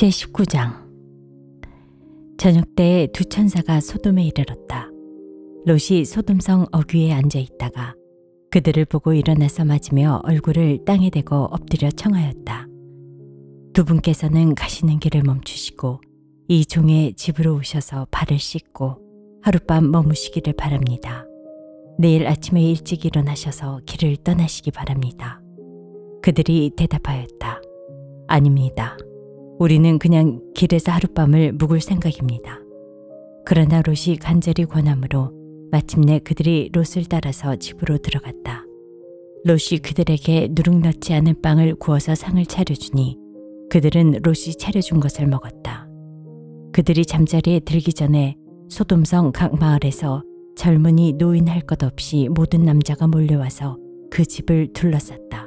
제19장. 저녁 때에 두 천사가 소돔에 이르렀다. 롯이 소돔성 어귀에 앉아 있다가 그들을 보고 일어나서 맞으며 얼굴을 땅에 대고 엎드려 청하였다. 두 분께서는 가시는 길을 멈추시고 이 종의 집으로 오셔서 발을 씻고 하룻밤 머무시기를 바랍니다. 내일 아침에 일찍 일어나셔서 길을 떠나시기 바랍니다. 그들이 대답하였다. 아닙니다. 우리는 그냥 길에서 하룻밤을 묵을 생각입니다. 그러나 롯이 간절히 권함으로 마침내 그들이 롯을 따라서 집으로 들어갔다. 롯이 그들에게 누룩 넣지 않은 빵을 구워서 상을 차려주니 그들은 롯이 차려준 것을 먹었다. 그들이 잠자리에 들기 전에 소돔성 각 마을에서 젊은이 노인 할 것 없이 모든 남자가 몰려와서 그 집을 둘러쌌다.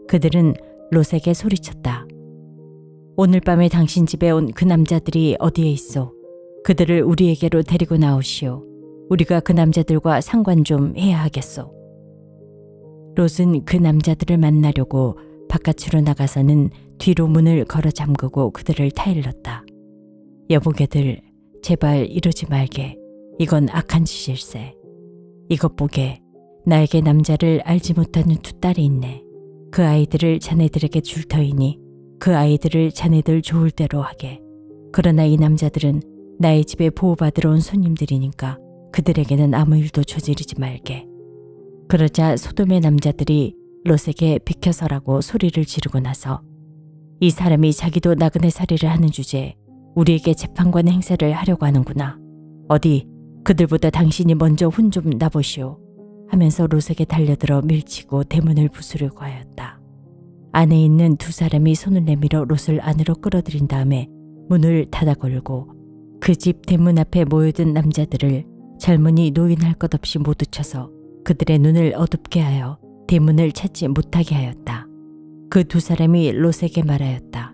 그들은 롯에게 소리쳤다. 오늘 밤에 당신 집에 온 그 남자들이 어디에 있어? 그들을 우리에게로 데리고 나오시오. 우리가 그 남자들과 상관 좀 해야 하겠소. 롯은 그 남자들을 만나려고 바깥으로 나가서는 뒤로 문을 걸어 잠그고 그들을 타일렀다. 여보게들, 제발 이러지 말게. 이건 악한 짓일세. 이것 보게. 나에게 남자를 알지 못하는 두 딸이 있네. 그 아이들을 자네들에게 줄 터이니 그 아이들을 자네들 좋을 대로 하게. 그러나 이 남자들은 나의 집에 보호받으러 온 손님들이니까 그들에게는 아무 일도 저지르지 말게. 그러자 소돔의 남자들이 롯에게 비켜서라고 소리를 지르고 나서 이 사람이 자기도 나그네 살이를 하는 주제에 우리에게 재판관 행세를 하려고 하는구나. 어디 그들보다 당신이 먼저 혼 좀 나보시오. 하면서 롯에게 달려들어 밀치고 대문을 부수려고 하였다. 안에 있는 두 사람이 손을 내밀어 롯을 안으로 끌어들인 다음에 문을 닫아 걸고 그 집 대문 앞에 모여든 남자들을 젊은이 노인 할 것 없이 모두 쳐서 그들의 눈을 어둡게 하여 대문을 찾지 못하게 하였다. 그 두 사람이 롯에게 말하였다.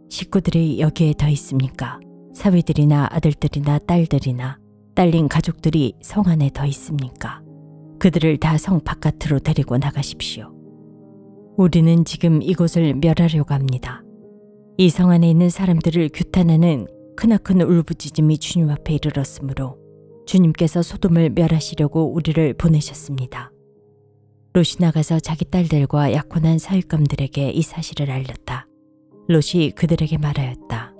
식구들이 여기에 더 있습니까? 사위들이나 아들들이나 딸들이나 딸린 가족들이 성 안에 더 있습니까? 그들을 다 성 바깥으로 데리고 나가십시오. 우리는 지금 이곳을 멸하려고 합니다. 이 성 안에 있는 사람들을 규탄하는 크나큰 울부짖음이 주님 앞에 이르렀으므로 주님께서 소돔을 멸하시려고 우리를 보내셨습니다. 롯이 나가서 자기 딸들과 약혼한 사윗감들에게 이 사실을 알렸다. 롯이 그들에게 말하였다.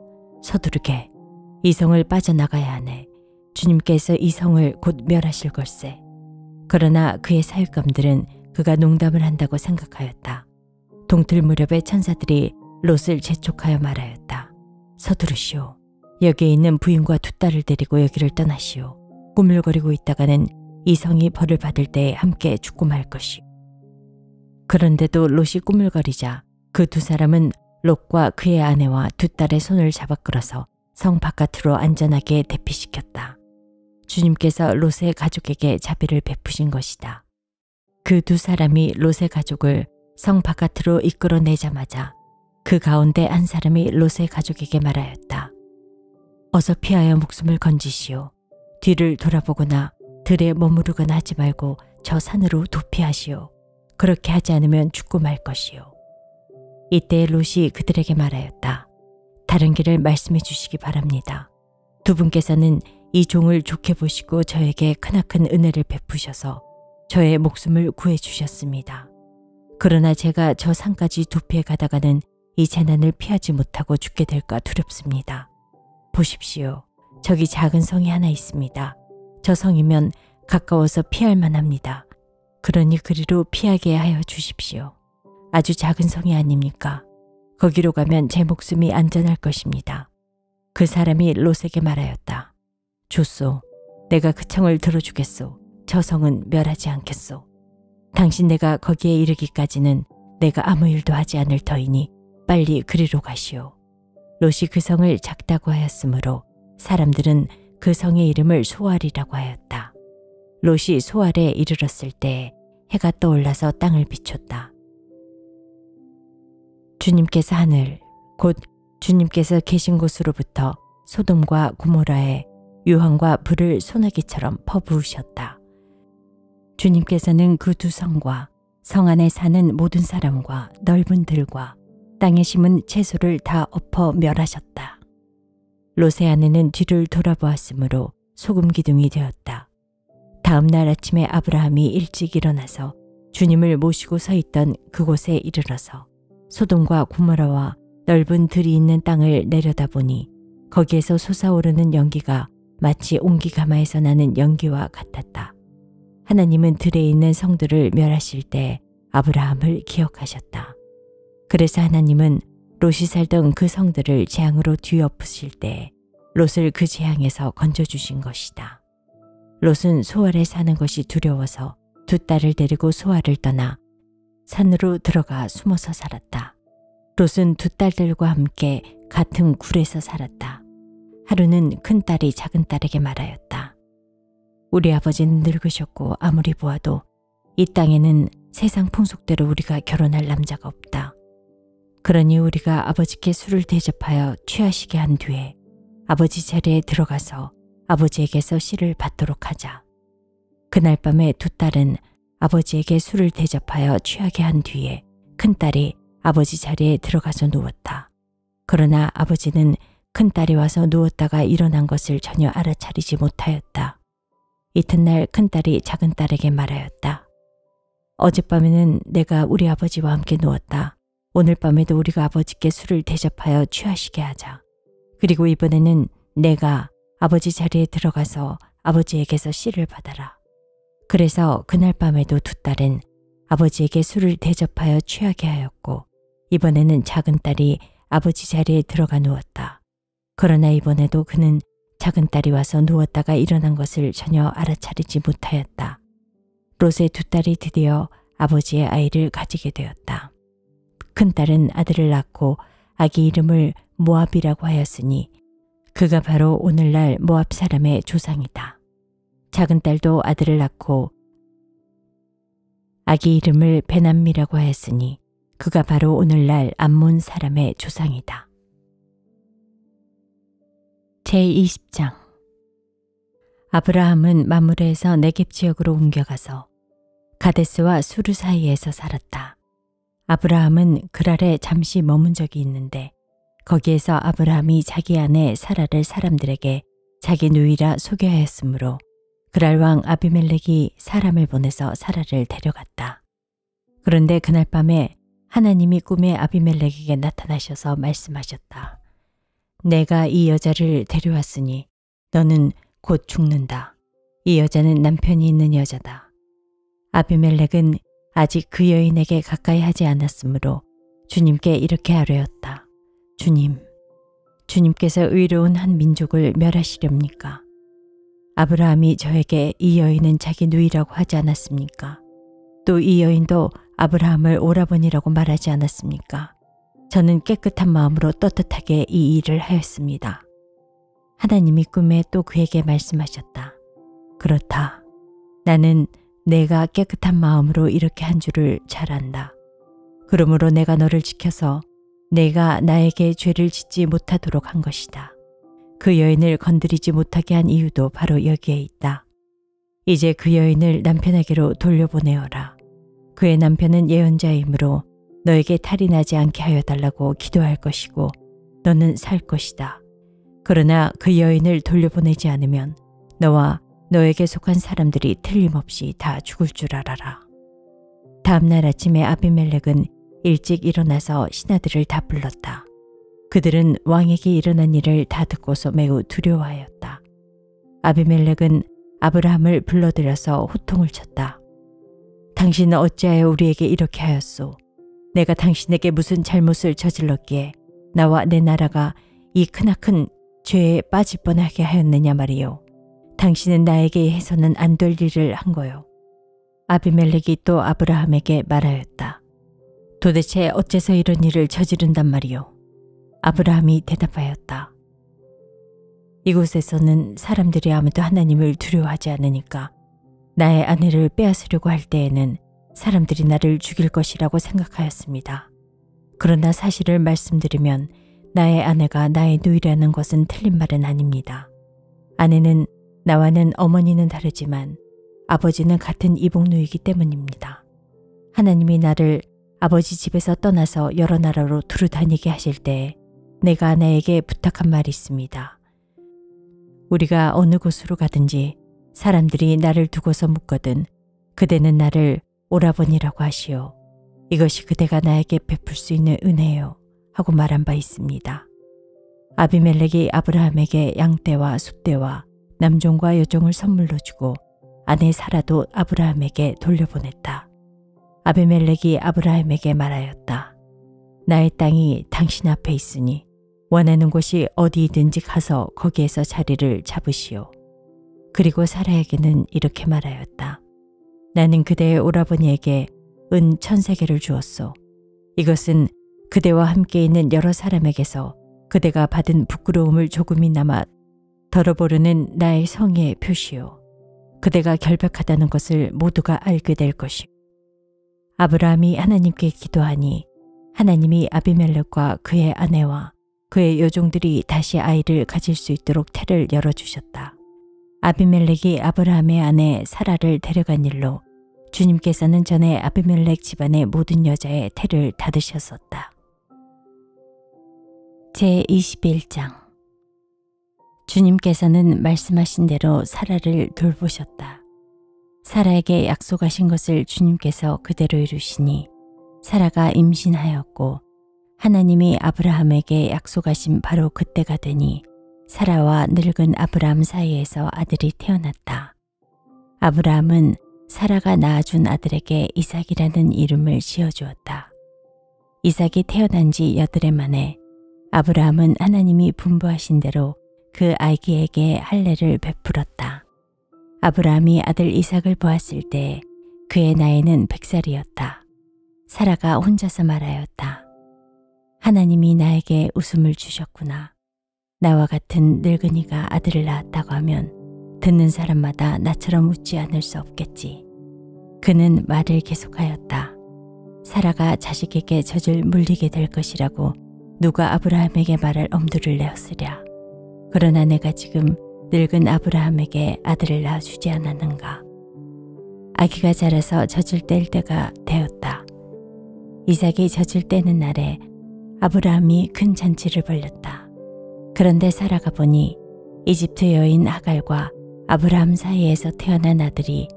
서두르게. 이 성을 빠져나가야 하네. 주님께서 이 성을 곧 멸하실 걸세. 그러나 그의 사윗감들은 그가 농담을 한다고 생각하였다. 동틀 무렵에 천사들이 롯을 재촉하여 말하였다. 서두르시오. 여기에 있는 부인과 두 딸을 데리고 여기를 떠나시오. 꾸물거리고 있다가는 이 성이 벌을 받을 때에 함께 죽고 말 것이오. 그런데도 롯이 꾸물거리자 그 두 사람은 롯과 그의 아내와 두 딸의 손을 잡아 끌어서 성 바깥으로 안전하게 대피시켰다. 주님께서 롯의 가족에게 자비를 베푸신 것이다. 그 두 사람이 롯의 가족을 성 바깥으로 이끌어내자마자 그 가운데 한 사람이 롯의 가족에게 말하였다. 어서 피하여 목숨을 건지시오. 뒤를 돌아보거나 들에 머무르거나 하지 말고 저 산으로 도피하시오. 그렇게 하지 않으면 죽고 말 것이오. 이때 롯이 그들에게 말하였다. 다른 길을 말씀해 주시기 바랍니다. 두 분께서는 이 종을 좋게 보시고 저에게 크나큰 은혜를 베푸셔서 저의 목숨을 구해 주셨습니다. 그러나 제가 저 산까지 도피해 가다가는 이 재난을 피하지 못하고 죽게 될까 두렵습니다. 보십시오. 저기 작은 성이 하나 있습니다. 저 성이면 가까워서 피할 만합니다. 그러니 그리로 피하게 하여 주십시오. 아주 작은 성이 아닙니까? 거기로 가면 제 목숨이 안전할 것입니다. 그 사람이 롯에게 말하였다. 좋소. 내가 그 청을 들어주겠소. 저 성은 멸하지 않겠소. 당신 내가 거기에 이르기까지는 내가 아무 일도 하지 않을 터이니 빨리 그리로 가시오. 롯이 그 성을 작다고 하였으므로 사람들은 그 성의 이름을 소알이라고 하였다. 롯이 소알에 이르렀을 때 해가 떠올라서 땅을 비췄다. 주님께서 하늘, 곧 주님께서 계신 곳으로부터 소돔과 고모라에 유황과 불을 소나기처럼 퍼부으셨다. 주님께서는 그 두 성과 성 안에 사는 모든 사람과 넓은 들과 땅에 심은 채소를 다 엎어 멸하셨다. 롯의 아내는 뒤를 돌아보았으므로 소금 기둥이 되었다. 다음 날 아침에 아브라함이 일찍 일어나서 주님을 모시고 서 있던 그곳에 이르러서 소돔과 고모라와 넓은 들이 있는 땅을 내려다보니 거기에서 솟아오르는 연기가 마치 옹기가마에서 나는 연기와 같았다. 하나님은 들에 있는 성들을 멸하실 때 아브라함을 기억하셨다. 그래서 하나님은 롯이 살던 그 성들을 재앙으로 뒤엎으실 때 롯을 그 재앙에서 건져주신 것이다. 롯은 소알에 사는 것이 두려워서 두 딸을 데리고 소알을 떠나 산으로 들어가 숨어서 살았다. 롯은 두 딸들과 함께 같은 굴에서 살았다. 하루는 큰 딸이 작은 딸에게 말하였다. 우리 아버지는 늙으셨고 아무리 보아도 이 땅에는 세상 풍속대로 우리가 결혼할 남자가 없다. 그러니 우리가 아버지께 술을 대접하여 취하시게 한 뒤에 아버지 자리에 들어가서 아버지에게서 씨를 받도록 하자. 그날 밤에 두 딸은 아버지에게 술을 대접하여 취하게 한 뒤에 큰딸이 아버지 자리에 들어가서 누웠다. 그러나 아버지는 큰딸이 와서 누웠다가 일어난 것을 전혀 알아차리지 못하였다. 이튿날 큰딸이 작은딸에게 말하였다. 어젯밤에는 내가 우리 아버지와 함께 누웠다. 오늘 밤에도 우리가 아버지께 술을 대접하여 취하시게 하자. 그리고 이번에는 내가 아버지 자리에 들어가서 아버지에게서 씨를 받아라. 그래서 그날 밤에도 두 딸은 아버지에게 술을 대접하여 취하게 하였고 이번에는 작은 딸이 아버지 자리에 들어가 누웠다. 그러나 이번에도 그는 작은 딸이 와서 누웠다가 일어난 것을 전혀 알아차리지 못하였다. 롯의 두 딸이 드디어 아버지의 아이를 가지게 되었다. 큰딸은 아들을 낳고 아기 이름을 모압이라고 하였으니 그가 바로 오늘날 모압 사람의 조상이다. 작은 딸도 아들을 낳고 아기 이름을 베남미라고 하였으니 그가 바로 오늘날 암몬 사람의 조상이다. 제20장 아브라함은 마므레에서 네겝 지역으로 옮겨가서 가데스와 수르 사이에서 살았다. 아브라함은 그랄에 잠시 머문 적이 있는데 거기에서 아브라함이 자기 아내 사라를 사람들에게 자기 누이라 소개하였으므로 그랄 왕 아비멜렉이 사람을 보내서 사라를 데려갔다. 그런데 그날 밤에 하나님이 꿈에 아비멜렉에게 나타나셔서 말씀하셨다. 내가 이 여자를 데려왔으니 너는 곧 죽는다. 이 여자는 남편이 있는 여자다. 아비멜렉은 아직 그 여인에게 가까이 하지 않았으므로 주님께 이렇게 아뢰었다. 주님, 주님께서 의로운 한 민족을 멸하시렵니까? 아브라함이 저에게 이 여인은 자기 누이라고 하지 않았습니까? 또 이 여인도 아브라함을 오라버니라고 말하지 않았습니까? 저는 깨끗한 마음으로 떳떳하게 이 일을 하였습니다. 하나님이 꿈에 또 그에게 말씀하셨다. 그렇다. 나는 내가 깨끗한 마음으로 이렇게 한 줄을 잘 안다. 그러므로 내가 너를 지켜서 내가 나에게 죄를 짓지 못하도록 한 것이다. 그 여인을 건드리지 못하게 한 이유도 바로 여기에 있다. 이제 그 여인을 남편에게로 돌려보내어라. 그의 남편은 예언자이므로 너에게 탈이 나지 않게 하여 달라고 기도할 것이고 너는 살 것이다. 그러나 그 여인을 돌려보내지 않으면 너와 너에게 속한 사람들이 틀림없이 다 죽을 줄 알아라. 다음 날 아침에 아비멜렉은 일찍 일어나서 신하들을 다 불렀다. 그들은 왕에게 일어난 일을 다 듣고서 매우 두려워하였다. 아비멜렉은 아브라함을 불러들여서 호통을 쳤다. 당신은 어찌하여 우리에게 이렇게 하였소? 내가 당신에게 무슨 잘못을 저질렀기에 나와 내 나라가 이 크나큰 죄에 빠질 뻔하게 하였느냐 말이요. 당신은 나에게 해서는 안 될 일을 한 거요. 아비멜렉이 또 아브라함에게 말하였다. 도대체 어째서 이런 일을 저지른단 말이요. 아브라함이 대답하였다. 이곳에서는 사람들이 아무도 하나님을 두려워하지 않으니까 나의 아내를 빼앗으려고 할 때에는 사람들이 나를 죽일 것이라고 생각하였습니다. 그러나 사실을 말씀드리면 나의 아내가 나의 누이라는 것은 틀린 말은 아닙니다. 아내는 나와는 어머니는 다르지만 아버지는 같은 이복누이기 때문입니다. 하나님이 나를 아버지 집에서 떠나서 여러 나라로 두루 다니게 하실 때 내가 아내에게 부탁한 말이 있습니다. 우리가 어느 곳으로 가든지 사람들이 나를 두고서 묻거든 그대는 나를 오라버니라고 하시오. 이것이 그대가 나에게 베풀 수 있는 은혜요. 하고 말한 바 있습니다. 아비멜렉이 아브라함에게 양떼와 숫떼와 남종과 여종을 선물로 주고 아내 사라도 아브라함에게 돌려보냈다. 아비멜렉이 아브라함에게 말하였다. 나의 땅이 당신 앞에 있으니 원하는 곳이 어디이든지 가서 거기에서 자리를 잡으시오. 그리고 사라에게는 이렇게 말하였다. 나는 그대의 오라버니에게 은 1000세겔을 주었소. 이것은 그대와 함께 있는 여러 사람에게서 그대가 받은 부끄러움을 조금이나마 덜어보려는 나의 성의의 표시요. 그대가 결백하다는 것을 모두가 알게 될 것이오. 아브라함이 하나님께 기도하니 하나님이 아비멜렉과 그의 아내와 그의 여종들이 다시 아이를 가질 수 있도록 태를 열어주셨다. 아비멜렉이 아브라함의 아내 사라를 데려간 일로 주님께서는 전에 아비멜렉 집안의 모든 여자의 태를 닫으셨었다. 제21장 주님께서는 말씀하신 대로 사라를 돌보셨다. 사라에게 약속하신 것을 주님께서 그대로 이루시니 사라가 임신하였고 하나님이 아브라함에게 약속하신 바로 그때가 되니 사라와 늙은 아브라함 사이에서 아들이 태어났다. 아브라함은 사라가 낳아준 아들에게 이삭이라는 이름을 지어주었다. 이삭이 태어난 지 8해 만에 아브라함은 하나님이 분부하신 대로 그 아기에게 할례를 베풀었다. 아브라함이 아들 이삭을 보았을 때 그의 나이는 100살이었다. 사라가 혼자서 말하였다. 하나님이 나에게 웃음을 주셨구나. 나와 같은 늙은이가 아들을 낳았다고 하면 듣는 사람마다 나처럼 웃지 않을 수 없겠지. 그는 말을 계속하였다. 사라가 자식에게 젖을 물리게 될 것이라고 누가 아브라함에게 말할 엄두를 내었으랴. 그러나 내가 지금 늙은 아브라함에게 아들을 낳아주지 않았는가. 아기가 자라서 젖을 뗄 때가 되었다. 이삭이 젖을 떼는 날에 아브라함이 큰 잔치를 벌였다. 그런데 사라가 보니 이집트 여인 하갈과 아브라함 사이에서 태어난 아들이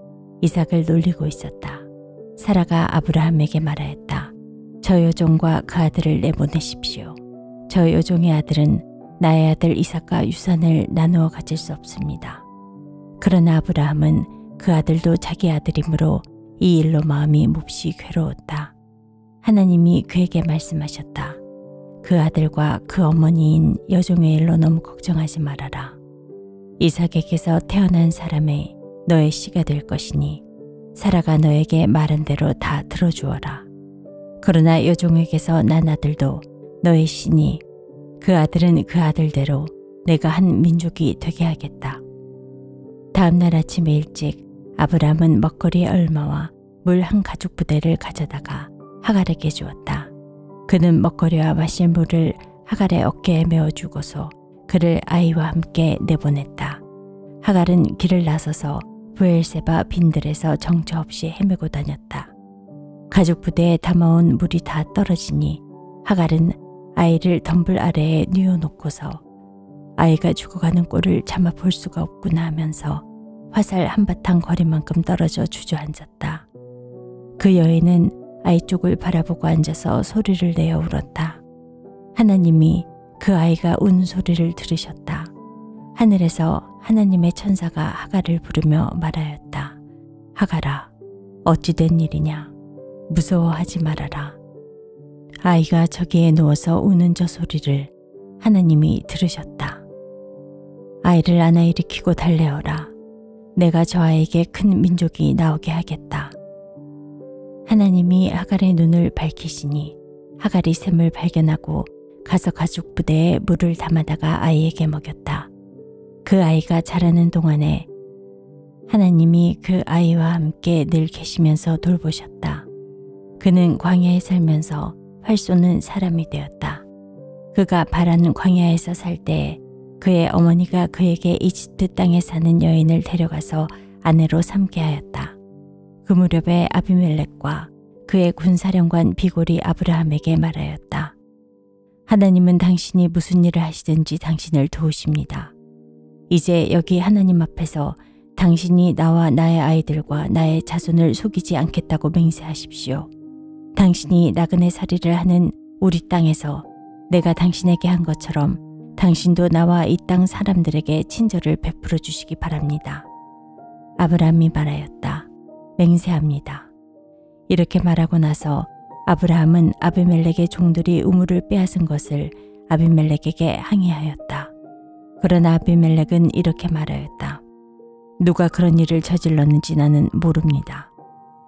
이삭을 놀리고 있었다. 사라가 아브라함에게 말하였다. 저 여종과 그 아들을 내보내십시오. 저 여종의 아들은 나의 아들 이삭과 유산을 나누어 가질 수 없습니다. 그러나 아브라함은 그 아들도 자기 아들이므로 이 일로 마음이 몹시 괴로웠다. 하나님이 그에게 말씀하셨다. 그 아들과 그 어머니인 여종의 일로 너무 걱정하지 말아라. 이삭에게서 태어난 사람의 너의 씨가 될 것이니 사라가 너에게 말한 대로 다 들어주어라. 그러나 여종에게서 난 아들도 너의 씨니 그 아들은 그 아들대로 내가 한 민족이 되게 하겠다. 다음 날 아침에 일찍 아브라함은 먹거리 얼마와 물 한 가죽 부대를 가져다가 하갈에게 주었다. 그는 먹거리와 마실 물을 하갈의 어깨에 메어주고서 그를 아이와 함께 내보냈다. 하갈은 길을 나서서 브엘세바 빈들에서 정처 없이 헤매고 다녔다. 가죽 부대에 담아온 물이 다 떨어지니 하갈은 아이를 덤불 아래에 뉘어놓고서 아이가 죽어가는 꼴을 차마 볼 수가 없구나 하면서 화살 한바탕 거리만큼 떨어져 주저앉았다. 그 여인은 아이 쪽을 바라보고 앉아서 소리를 내어 울었다. 하나님이 그 아이가 우는 소리를 들으셨다. 하늘에서 하나님의 천사가 하갈을 부르며 말하였다. 하갈아, 어찌 된 일이냐? 무서워하지 말아라. 아이가 저기에 누워서 우는 저 소리를 하나님이 들으셨다. 아이를 안아 일으키고 달래어라. 내가 저 아이에게 큰 민족이 나오게 하겠다. 하나님이 하갈의 눈을 밝히시니 하갈이 샘을 발견하고 가서 가죽 부대에 물을 담아다가 아이에게 먹였다. 그 아이가 자라는 동안에 하나님이 그 아이와 함께 늘 계시면서 돌보셨다. 그는 광야에 살면서 활 쏘는 사람이 되었다. 그가 바라는 광야에서 살 때 그의 어머니가 그에게 이집트 땅에 사는 여인을 데려가서 아내로 삼게 하였다. 그 무렵에 아비멜렉과 그의 군사령관 비골이 아브라함에게 말하였다. 하나님은 당신이 무슨 일을 하시든지 당신을 도우십니다. 이제 여기 하나님 앞에서 당신이 나와 나의 아이들과 나의 자손을 속이지 않겠다고 맹세하십시오. 당신이 나그네 살이를 하는 우리 땅에서 내가 당신에게 한 것처럼 당신도 나와 이 땅 사람들에게 친절을 베풀어 주시기 바랍니다. 아브라함이 말하였다. 맹세합니다. 이렇게 말하고 나서 아브라함은 아비멜렉의 종들이 우물을 빼앗은 것을 아비멜렉에게 항의하였다. 그러나 아비멜렉은 이렇게 말하였다. 누가 그런 일을 저질렀는지 나는 모릅니다.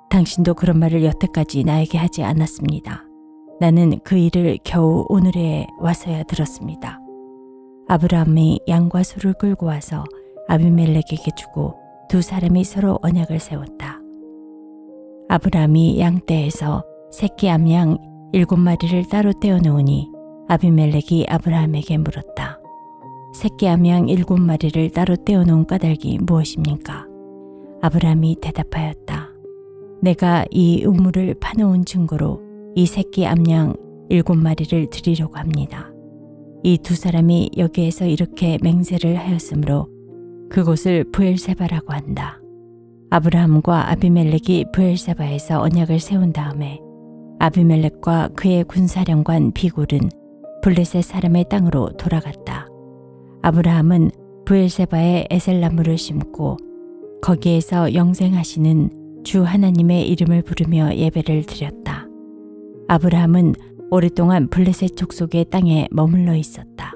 당신도 그런 말을 여태까지 나에게 하지 않았습니다. 나는 그 일을 겨우 오늘에 와서야 들었습니다. 아브라함이 양과 소를 끌고 와서 아비멜렉에게 주고 두 사람이 서로 언약을 세웠다. 아브라함이 양떼에서 새끼 암양 7마리를 따로 떼어놓으니 아비멜렉이 아브라함에게 물었다. 새끼 암양 7마리를 따로 떼어놓은 까닭이 무엇입니까? 아브라함이 대답하였다. 내가 이 우물을 파놓은 증거로 이 새끼 암양 7마리를 드리려고 합니다. 이 두 사람이 여기에서 이렇게 맹세를 하였으므로 그곳을 브엘세바라고 한다. 아브라함과 아비멜렉이 브엘세바에서 언약을 세운 다음에 아비멜렉과 그의 군사령관 비골은 블레셋 사람의 땅으로 돌아갔다. 아브라함은 브엘세바에 에셀나무를 심고 거기에서 영생하시는 주 하나님의 이름을 부르며 예배를 드렸다. 아브라함은 오랫동안 블레셋 족속의 땅에 머물러 있었다.